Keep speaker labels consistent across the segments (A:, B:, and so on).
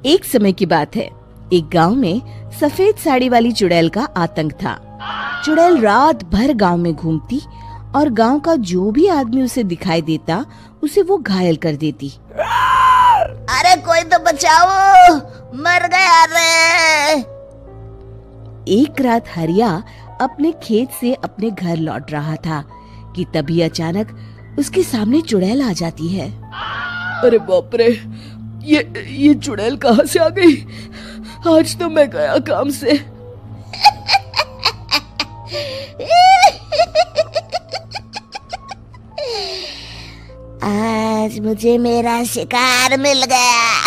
A: एक समय की बात है। एक गांव में सफेद साड़ी वाली चुड़ैल का आतंक था। चुड़ैल रात भर गांव में घूमती और गांव का जो भी आदमी उसे दिखाई देता उसे वो घायल कर देती।
B: अरे कोई तो बचाओ, मर गया रे।
A: एक रात हरिया अपने खेत से अपने घर लौट रहा था कि तभी अचानक उसके सामने चुड़ैल आ जाती है।
C: अरे बाप रे, ये चुड़ैल कहाँ से आ गई? आज तो मैं गया काम से।
B: आज मुझे मेरा शिकार मिल गया।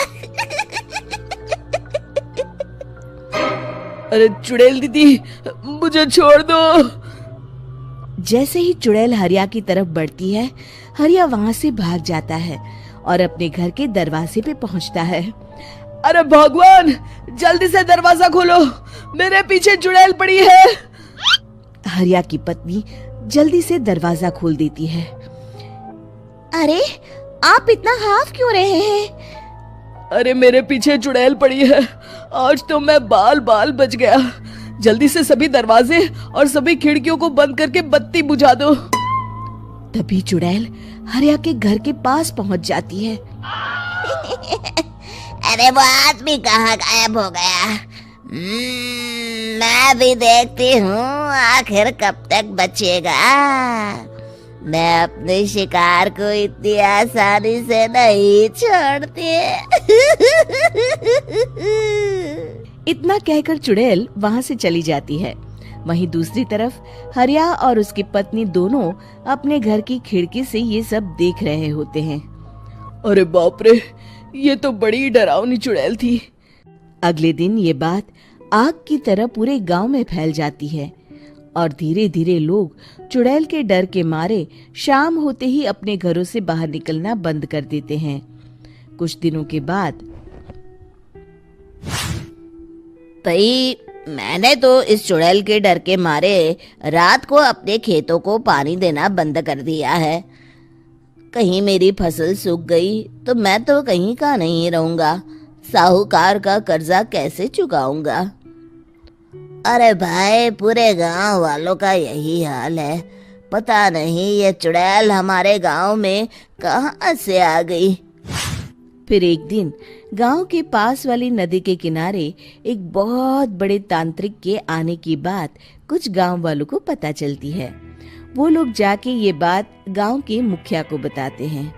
C: अरे चुड़ैल दीदी, मुझे छोड़ दो।
A: जैसे ही चुड़ैल हरिया की तरफ बढ़ती है, हरिया वहाँ से भाग जाता है और अपने घर के दरवाजे पे पहुँचता है।
C: अरे भगवान, जल्दी से दरवाजा खोलो, मेरे पीछे चुड़ैल पड़ी है।
A: हरिया की पत्नी जल्दी से दरवाजा खोल देती है।
B: अरे आप इतना हाफ क्यों रहे हैं?
C: अरे मेरे पीछे चुड़ैल पड़ी है, आज तो मैं बाल बाल बच गया। जल्दी से सभी दरवाजे और सभी खिड़कियों को बंद करके बत्ती बुझा दो।
A: तभी चुड़ैल हरिया के घर के पास पहुंच जाती है।
B: अरे वो आदमी कहाँ गायब हो गया? मैं भी देखती हूँ आखिर कब तक बचेगा। मैं अपने शिकार को इतनी आसानी से नहीं छोड़ती।
A: इतना कहकर चुड़ैल वहाँ से चली जाती है। वहीं दूसरी तरफ हरिया और उसकी पत्नी दोनों अपने घर की खिड़की से ये सब देख रहे होते हैं।
C: अरे बाप रे, ये तो बड़ी डरावनी चुड़ैल थी।
A: अगले दिन ये बात आग की तरह पूरे गांव में फैल जाती है और धीरे धीरे लोग चुड़ैल के डर के मारे शाम होते ही अपने घरों से बाहर निकलना बंद कर देते हैं। कुछ दिनों के बाद
B: भाई, मैंने तो इस चुड़ैल के डर के मारे रात को अपने खेतों को पानी देना बंद कर दिया है। कहीं मेरी फसल सूख गई तो मैं तो कहीं का नहीं रहूंगा। साहूकार का कर्जा कैसे चुकाऊंगा? अरे भाई, पूरे गांव वालों का यही हाल है। पता नहीं ये चुड़ैल हमारे गांव में कहां से आ गई।
A: फिर एक दिन गांव के पास वाली नदी के किनारे एक बहुत बड़े तांत्रिक के आने की बात कुछ गांव वालों को पता चलती है। वो लोग जाके ये बात गांव के मुखिया को बताते हैं।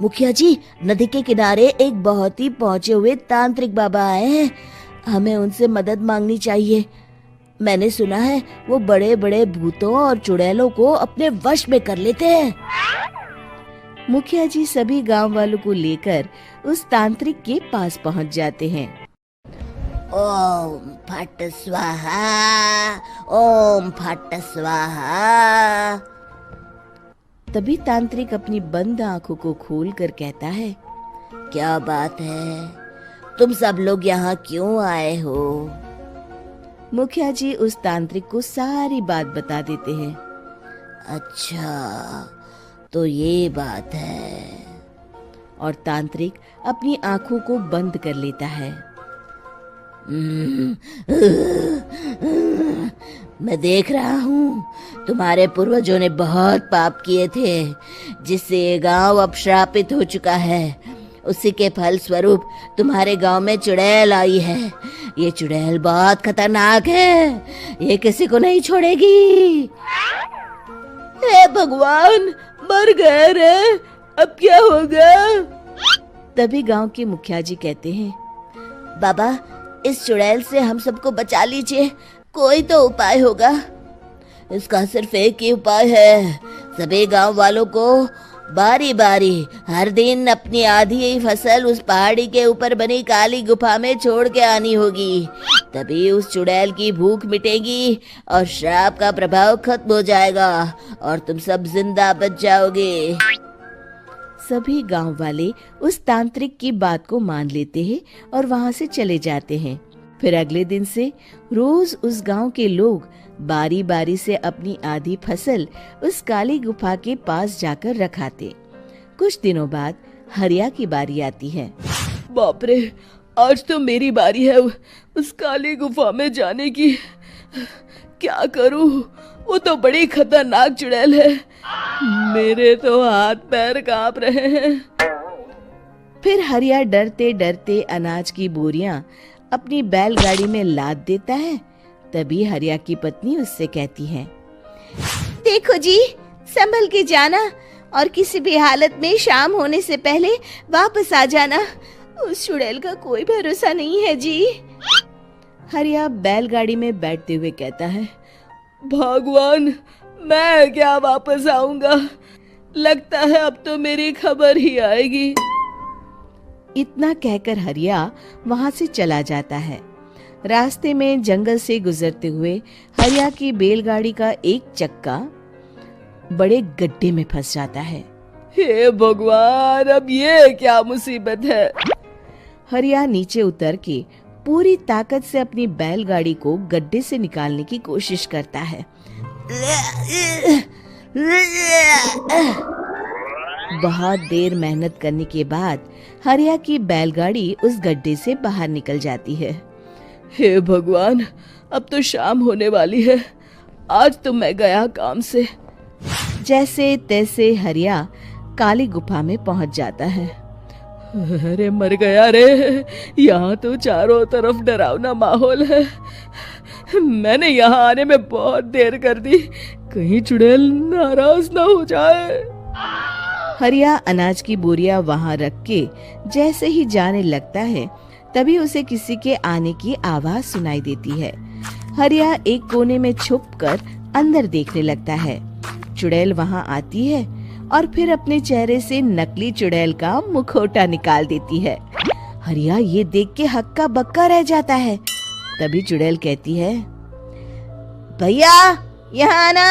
B: मुखिया जी, नदी के किनारे एक बहुत ही पहुंचे हुए तांत्रिक बाबा आए हैं। हमें उनसे मदद मांगनी चाहिए। मैंने सुना है वो बड़े बड़े भूतों और चुड़ैलों को अपने वश में कर लेते हैं।
A: मुखिया जी सभी गांव वालों को लेकर उस तांत्रिक के पास पहुंच जाते हैं।
B: ओम फट स्वाहा, ओम फट स्वाहा।
A: तभी तांत्रिक अपनी बंद आंखों को खोलकर कहता है,
B: क्या बात है? तुम सब लोग यहाँ क्यों आए हो?
A: मुखिया जी उस तांत्रिक को सारी बात बता देते हैं।
B: अच्छा, तो ये बात है।
A: और तांत्रिक अपनी आंखों को बंद कर लेता है।
B: मैं देख रहा हूँ तुम्हारे पूर्वजों ने बहुत पाप किए थे, जिससे ये गांव अब श्रापित हो चुका है। उसी के फल स्वरूप तुम्हारे गांव में चुड़ैल आई है। ये चुड़ैल बहुत खतरनाक है, ये किसी को नहीं छोड़ेगी।
C: हे भगवान, मर गए रे, अब क्या होगा?
A: तभी गांव के मुखिया जी कहते हैं,
B: बाबा, इस चुड़ैल से हम सबको बचा लीजिए, कोई तो उपाय होगा। इसका सिर्फ एक ही उपाय है। सभी गांव वालों को बारी बारी हर दिन अपनी आधी फसल उस पहाड़ी के ऊपर बनी काली गुफा में छोड़ के आनी होगी। तभी उस चुड़ैल की भूख मिटेगी और श्राप का प्रभाव खत्म हो जाएगा और तुम सब जिंदा बच जाओगे।
A: सभी गांव वाले उस तांत्रिक की बात को मान लेते हैं और वहां से चले जाते हैं। फिर अगले दिन से रोज उस गांव के लोग बारी बारी से अपनी आधी फसल उस काली गुफा के पास जाकर रखाते। कुछ दिनों बाद हरिया की बारी आती है।
C: बाप रे, आज तो मेरी बारी है उस काली गुफा में जाने की। क्या करूं, वो तो बड़ी खतरनाक चुड़ैल है। मेरे तो हाथ पैर कांप रहे हैं।
A: फिर हरिया डरते डरते अनाज की बोरियां अपनी बैलगाड़ी में लाद देता है। तभी हरिया की पत्नी उससे कहती है,
B: देखो जी, संभल के जाना और किसी भी हालत में शाम होने से पहले वापस आ जाना। उस चुड़ैल का कोई भरोसा नहीं है जी।
A: हरिया बैलगाड़ी में बैठते हुए कहता है,
C: भगवान, मैं क्या वापस आऊंगा? लगता है अब तो मेरी खबर ही आएगी।
A: इतना कहकर हरिया वहां से चला जाता है। रास्ते में जंगल से गुजरते हुए हरिया की बैलगाड़ी का एक चक्का बड़े गड्ढे में फंस जाता है।
C: हे भगवान, अब ये क्या मुसीबत है?
A: हरिया नीचे उतर के पूरी ताकत से अपनी बैलगाड़ी को गड्ढे से निकालने की कोशिश करता है। बहुत देर मेहनत करने के बाद हरिया की बैलगाड़ी उस गड्ढे से बाहर निकल जाती है।
C: हे भगवान, अब तो शाम होने वाली है। आज तो मैं गया काम से।
A: जैसे तैसे हरिया काली गुफा में पहुंच जाता है।
C: अरे मर गया रे, यहाँ तो चारों तरफ डरावना माहौल है। मैंने यहाँ आने में बहुत देर कर दी, कहीं चुड़ैल नाराज ना हो जाए।
A: हरिया अनाज की बोरिया वहां रख के जैसे ही जाने लगता है, तभी उसे किसी के आने की आवाज सुनाई देती है। हरिया एक कोने में छुपकर अंदर देखने लगता है। चुड़ैल वहां आती है और फिर अपने चेहरे से नकली चुड़ैल का मुखौटा निकाल देती है। हरिया ये देख के हक्का बक्का रह जाता है। तभी चुड़ैल कहती है,
B: भैया यहाँ आना।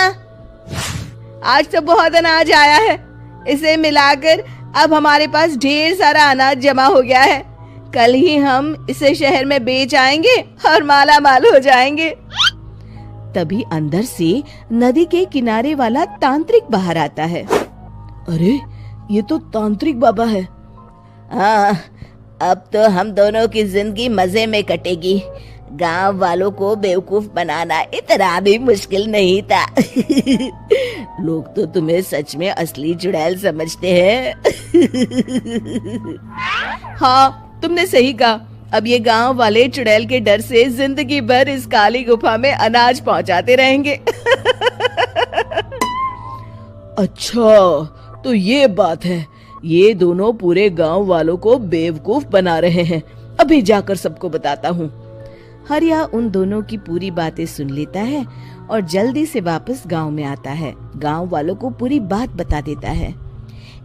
C: आज तो बहुत अनाज आया है, इसे मिलाकर अब हमारे पास ढेर सारा अनाज जमा हो गया है। कल ही हम इसे शहर में बेच आएंगे और माला माल हो जाएंगे।
A: तभी अंदर से नदी के किनारे वाला तांत्रिक बाहर आता है।
C: अरे, ये तो तांत्रिक बाबा है।
B: हाँ, अब तो हम दोनों की जिंदगी मजे में कटेगी। गांव वालों को बेवकूफ बनाना इतना भी मुश्किल नहीं था।
A: लोग तो तुम्हें सच में असली चुड़ैल समझते हैं।
C: हाँ, तुमने सही कहा। अब ये गांव वाले चुड़ैल के डर से जिंदगी भर इस काली गुफा में अनाज पहुंचाते रहेंगे। अच्छा, तो ये बात है। ये दोनों पूरे गांव वालों को बेवकूफ बना रहे हैं। अभी जाकर सबको बताता हूँ।
A: हरिया उन दोनों की पूरी बातें सुन लेता है और जल्दी से वापस गांव में आता है। गांव वालों को पूरी बात बता देता है।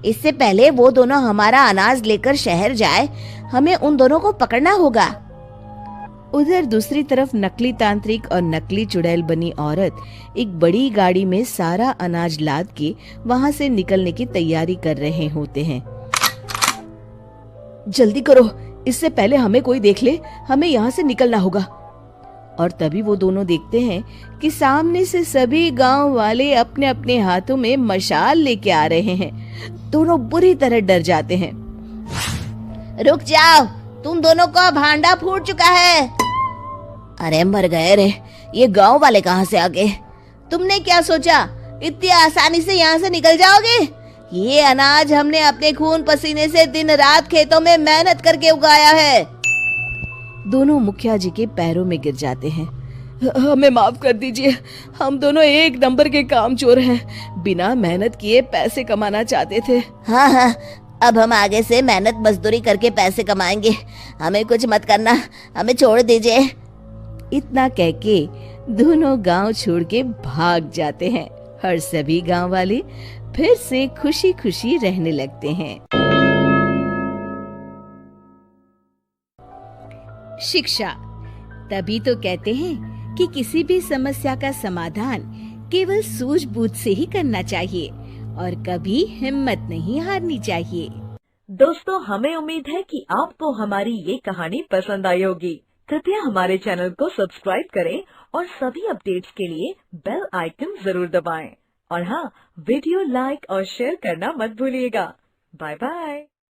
B: इससे पहले वो दोनों हमारा अनाज लेकर शहर जाए, हमें उन दोनों को पकड़ना होगा।
A: उधर दूसरी तरफ नकली तांत्रिक और नकली चुड़ैल बनी औरत एक बड़ी गाड़ी में सारा अनाज लाद के वहां से निकलने की तैयारी कर रहे होते हैं।
C: जल्दी करो, इससे पहले हमें कोई देख ले। हमें यहाँ से निकलना होगा।
A: और तभी वो दोनों देखते हैं कि सामने से सभी गांव वाले अपने अपने हाथों में मशाल लेके आ रहे हैं। दोनों बुरी तरह डर जाते हैं।
B: रुक जाओ, तुम दोनों का भांडा फूट चुका है। अरे मर गए रे, ये गांव वाले कहाँ से आ गए? तुमने क्या सोचा इतनी आसानी से यहाँ से निकल जाओगे? ये अनाज हमने अपने खून पसीने से दिन रात खेतों में मेहनत करके उगाया है।
A: दोनों मुखिया जी के पैरों में गिर जाते हैं।
C: हमें माफ कर दीजिए, हम दोनों एक नंबर के कामचोर हैं। बिना मेहनत किए पैसे कमाना चाहते थे।
B: हाँ हाँ, अब हम आगे से मेहनत मजदूरी करके पैसे कमाएंगे। हमें कुछ मत करना, हमें छोड़ दीजिए।
A: इतना कह के दोनों गांव छोड़ के भाग जाते हैं और सभी गांव वाले फिर से खुशी खुशी रहने लगते हैं। शिक्षा, तभी तो कहते हैं कि किसी भी समस्या का समाधान केवल सूझबूझ से ही करना चाहिए और कभी हिम्मत नहीं हारनी चाहिए।
D: दोस्तों, हमें उम्मीद है कि आपको हमारी ये कहानी पसंद आई होगी। कृपया हमारे चैनल को सब्सक्राइब करें और सभी अपडेट्स के लिए बेल आइकन जरूर दबाएं। और हाँ, वीडियो लाइक और शेयर करना मत भूलिएगा। Bye bye.